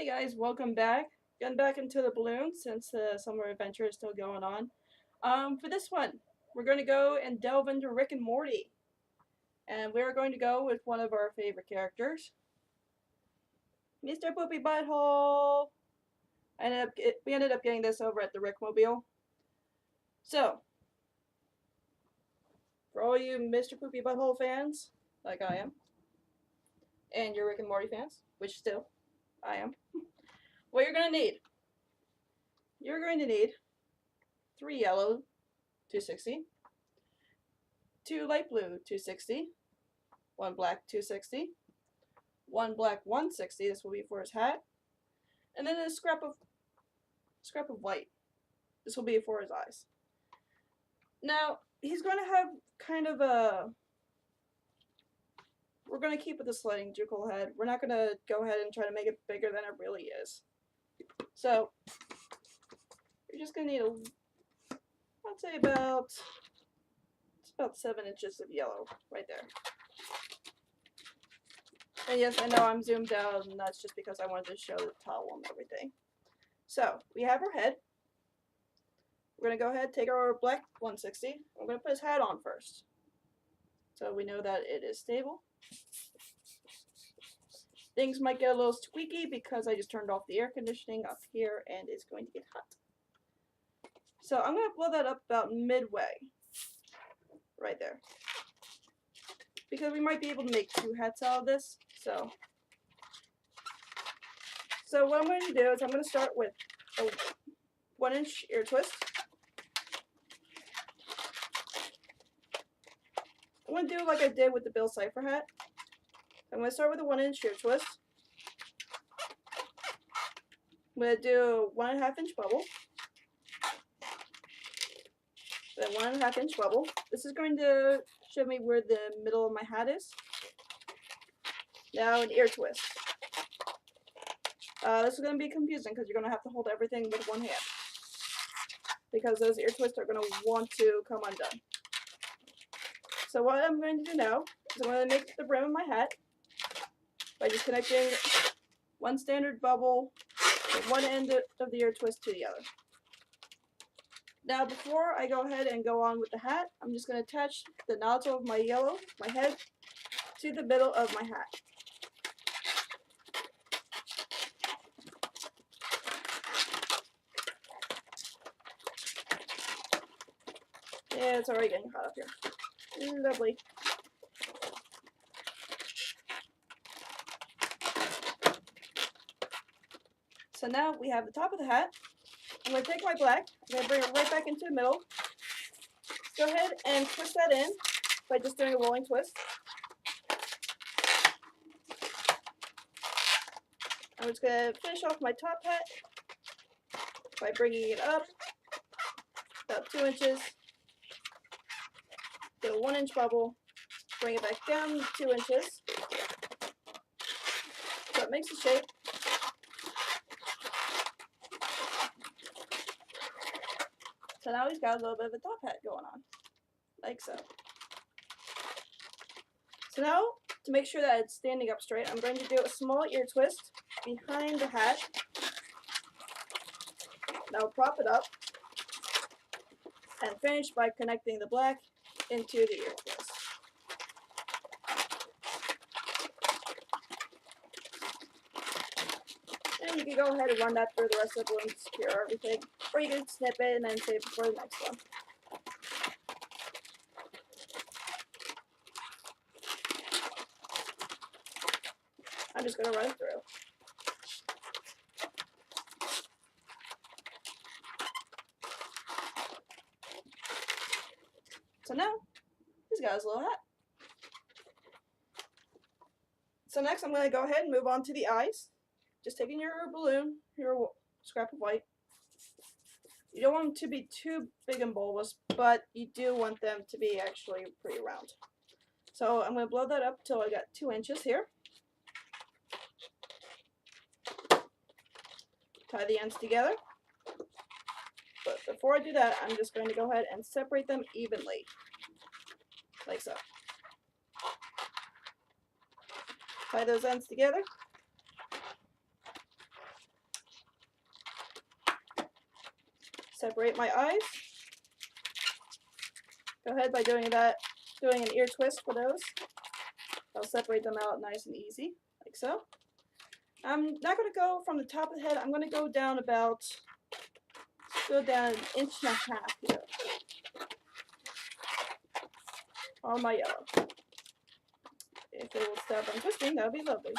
Hey guys, welcome back. Getting back into the balloon since the summer adventure is still going on. For this one, we're going to go and delve into Rick and Morty. And we're going to go with one of our favorite characters, Mr. Poopy Butthole. We ended up getting this over at the Rickmobile. So, for all you Mr. Poopy Butthole fans, like I am, and your Rick and Morty fans, which still I am, what you're going to need 3 yellow 260, 2 light blue 260, 1 black 260, 1 black 160, this will be for his hat, and then a scrap of white. This will be for his eyes. Now, he's going to have kind of a... We're going to keep with the cylindrical head. We're not going to go ahead and try to make it bigger than it really is. So, you're just going to need I'd say about 7 inches of yellow right there. And yes, I know I'm zoomed out, and that's just because I wanted to show the towel and everything. So, we have our head. We're going to go ahead and take our black 160. We're going to put his hat on first. So we know that it is stable. Things might get a little squeaky because I just turned off the air conditioning up here and it's going to get hot. So I'm going to blow that up about midway. Right there. Because we might be able to make 2 hats out of this. So what I'm going to do is I'm going to start with a 1-inch ear twist. I'm going to do like I did with the Bill Cipher hat. I'm going to start with a 1-inch ear twist. I'm going to do a 1.5 inch bubble. Then 1.5 inch bubble. This is going to show me where the middle of my hat is. Now an ear twist. This is going to be confusing because you're going to have to hold everything with one hand. Because those ear twists are going to want to come undone. So what I'm going to do now is I'm going to make the brim of my hat by just connecting one standard bubble from one end of the ear twist to the other. Now before I go ahead and go on with the hat, I'm just going to attach the nozzle of my head, to the middle of my hat. Yeah, it's already getting hot up here. Lovely. So now we have the top of the hat. I'm going to take my black, I'm going to bring it right back into the middle. Go ahead and twist that in by just doing a rolling twist. I'm just going to finish off my top hat by bringing it up about 2 inches. Do a 1-inch bubble, bring it back down 2 inches. So it makes a shape. So now he's got a little bit of a top hat going on, like so. So now, to make sure that it's standing up straight, I'm going to do a small ear twist behind the hat. Now prop it up, and finish by connecting the black into the ear twist. And you can go ahead and run that through the rest of the balloon to secure everything. Or you can snip it and then save it for the next one. I'm just going to run it through. So now, he's got his little hat. So next I'm going to go ahead and move on to the eyes. Just taking your balloon, your scrap of white. You don't want them to be too big and bulbous, but you do want them to be actually pretty round. So I'm going to blow that up till I got 2 inches here. Tie the ends together. But before I do that, I'm just going to go ahead and separate them evenly. Like so. Tie those ends together. separate my eyes. Go ahead by doing that, doing an ear twist for those. I'll separate them out nice and easy, like so. I'm not going to go from the top of the head. I'm going to go down about, go down 1.5 inches here on my yellow. If it will stop on twisting, that would be lovely.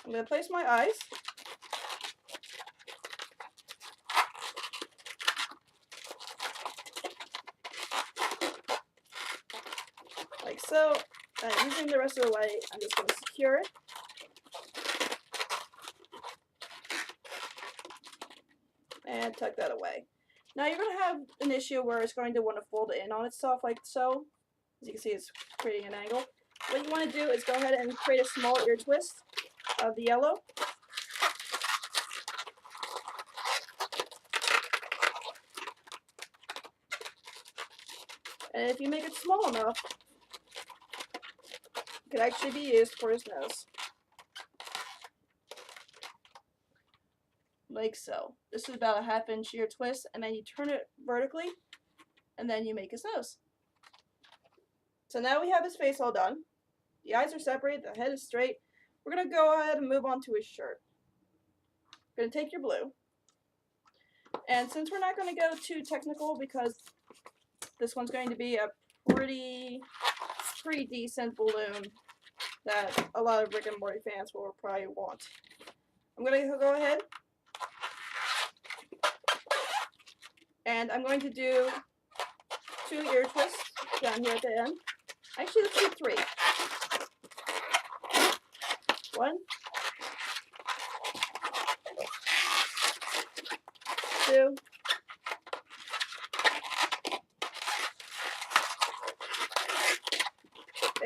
I'm going to place my eyes. Like so. And using the rest of the way, I'm just going to secure it. And tuck that away. Now you're going to have an issue where it's going to want to fold in on itself like so. As you can see, it's creating an angle. What you want to do is go ahead and create a small ear twist of the yellow. And if you make it small enough, it could actually be used for his nose. Like so. This is about a 1/2 inch ear twist, and then you turn it vertically, and then you make his nose. So now we have his face all done. The eyes are separated, the head is straight. We're going to go ahead and move on to his shirt. We're going to take your blue. And since we're not going to go too technical because this one's going to be a pretty decent balloon that a lot of Rick and Morty fans will probably want. I'm going to go ahead and I'm going to do 2 ear twists down here at the end. Actually, let's do 3. 1, 2,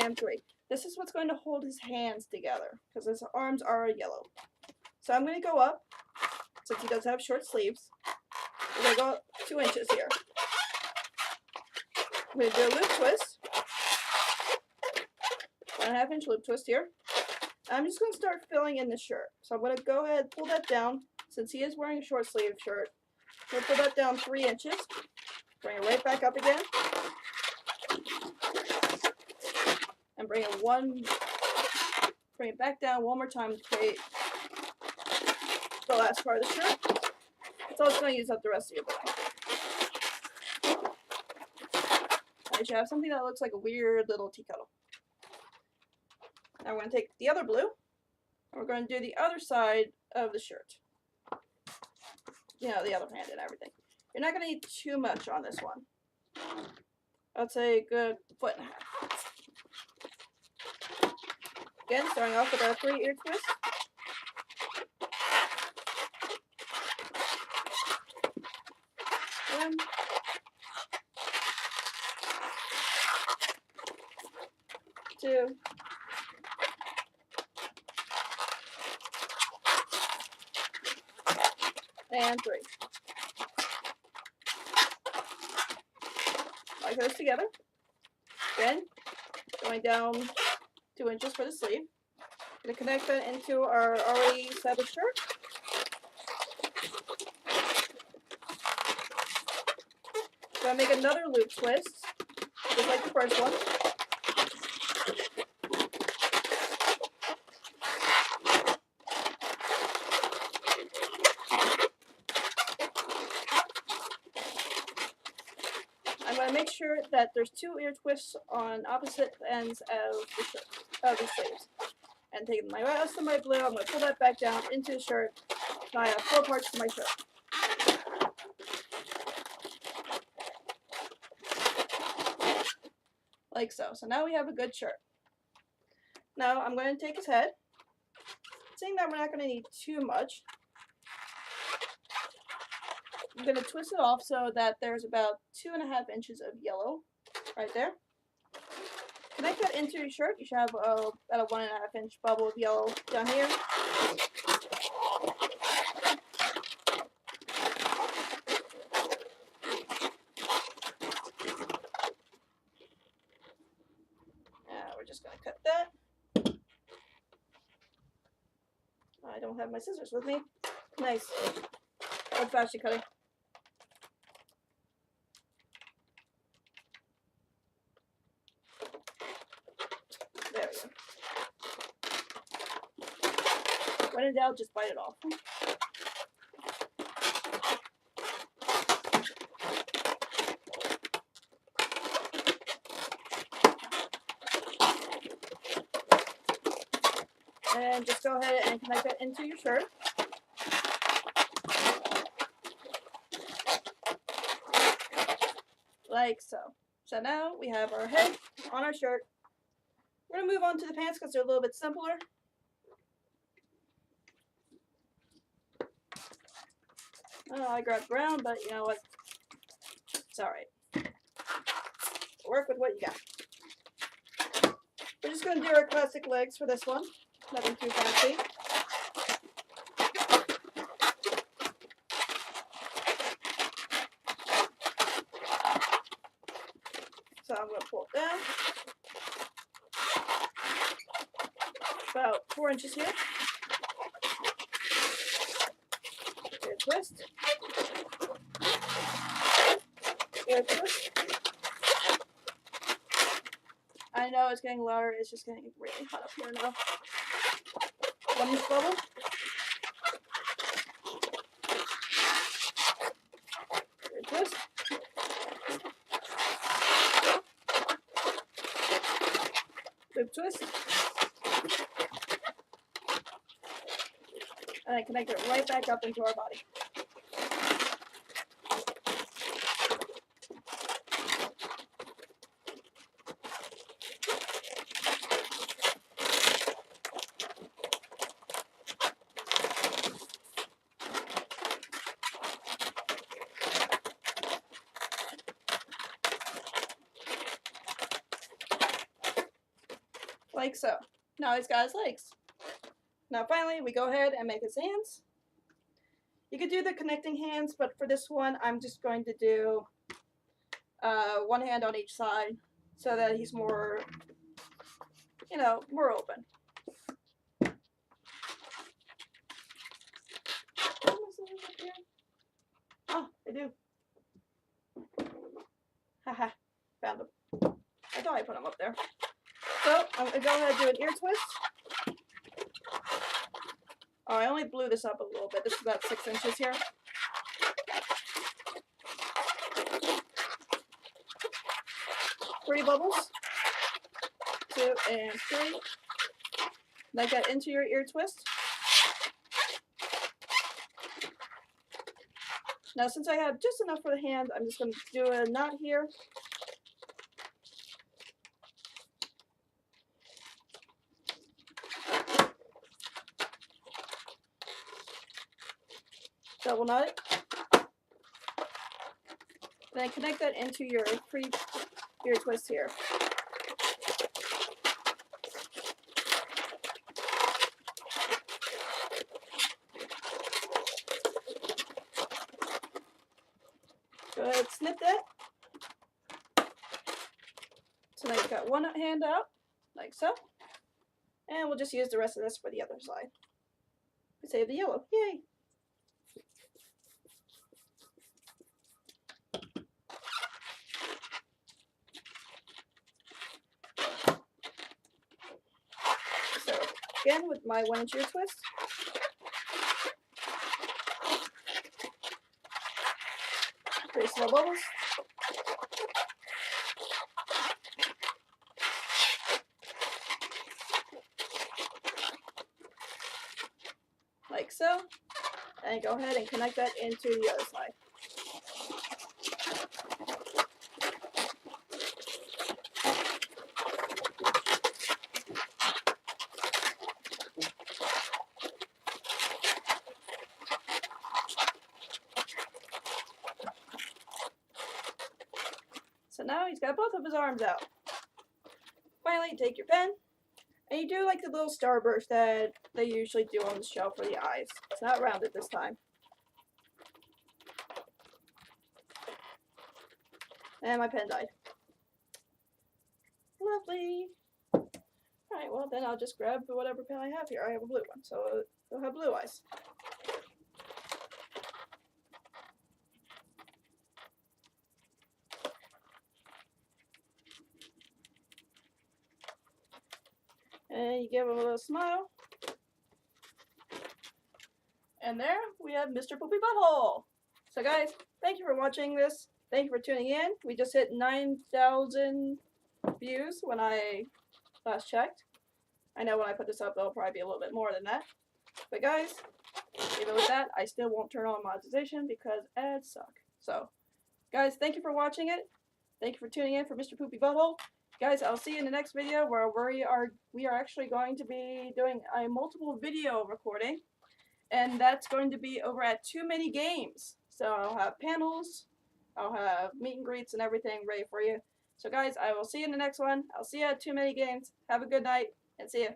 and 3. This is what's going to hold his hands together because his arms are yellow. So I'm going to go up, since he does have short sleeves. We're going to go up 2 inches here. I'm going to do a loop twist. 1.5 inch loop twist here. I'm just going to start filling in the shirt. So I'm going to go ahead and pull that down. Since he is wearing a short sleeve shirt, I'm going to pull that down 3 inches. Bring it right back up again. And bring it back down one more time to create the last part of the shirt. That's all it's going to use up the rest of your body. Now you should have something that looks like a weird little tea kettle. Now we're going to take the other blue, and we're going to do the other side of the shirt. You know, the other hand and everything. You're not going to need too much on this one. I'd say a good 1.5 feet. Again, starting off with our 3 ear twists. One. 2. And 3. Like those together. Then, going down 2 inches for the sleeve. Going to connect that into our already established shirt. Going to make another loop twist, just like the first one. I'm going to make sure that there's 2 ear twists on opposite ends of the shirt, of the sleeves. And taking my rest of my blue, I'm going to pull that back down into the shirt. Now I have 4 parts to my shirt. Like so. So now we have a good shirt. Now I'm going to take his head. Seeing that we're not going to need too much, I'm going to twist it off so that there's about 2.5 inches of yellow right there. Connect that into your shirt. You should have about a 1.5 inch bubble of yellow down here. We're just going to cut that. I don't have my scissors with me. Nice. Old-fashioned cutting. When in doubt, just bite it off. And just go ahead and connect that into your shirt. Like so. So now we have our head on our shirt. We're going to move on to the pants because they're a little bit simpler. I grabbed brown, but you know what? It's alright. Work with what you got. We're just going to do our classic legs for this one. Nothing too fancy. So I'm going to pull it down. About 4 inches here. Good twist. Good twist. I know it's getting louder, it's just getting really hot up here now. 1 inch bubble. Good twist. Loop twist. And then connect it right back up into our body. Like so. Now he's got his legs. Now finally we go ahead and make his hands. You could do the connecting hands, but for this one I'm just going to do one hand on each side so that he's more, you know, more open. Oh, I do. Haha, found him. I thought I put him up there. So I'm going to go ahead and do an ear twist. Oh, I only blew this up a little bit. This is about 6 inches here. Three bubbles. 2 and 3. Like that into your ear twist. Now since I have just enough for the hand, I'm just going to do a knot here. Double knot it. Then connect that into your free ear twist here. Go ahead, snip that. So now you've got one hand out, like so. And we'll just use the rest of this for the other side. We save the yellow. Yay! So again with my 1 inch ear twist. Three small bubbles. Like so. And go ahead and connect that into the other side. So now he's got both of his arms out. Finally, take your pen, and you do like the little starburst that they usually do on the show for the eyes. It's not rounded this time. And my pen died. Lovely. Alright, well then I'll just grab whatever pen I have here. I have a blue one, so it'll have blue eyes. And you give him a little smile. And there we have Mr. Poopy Butthole. So guys, thank you for watching this. Thank you for tuning in. We just hit 9,000 views when I last checked. I know when I put this up, it'll probably be a little bit more than that. But guys, even with that, I still won't turn on monetization because ads suck. So, guys, thank you for watching it. Thank you for tuning in for Mr. Poopy Butthole. Guys, I'll see you in the next video where we are actually going to be doing a multiple video recording. And that's going to be over at Too Many Games. So I'll have panels, I'll have meet and greets and everything ready for you. So guys, I will see you in the next one. I'll see you at Too Many Games. Have a good night, and see ya.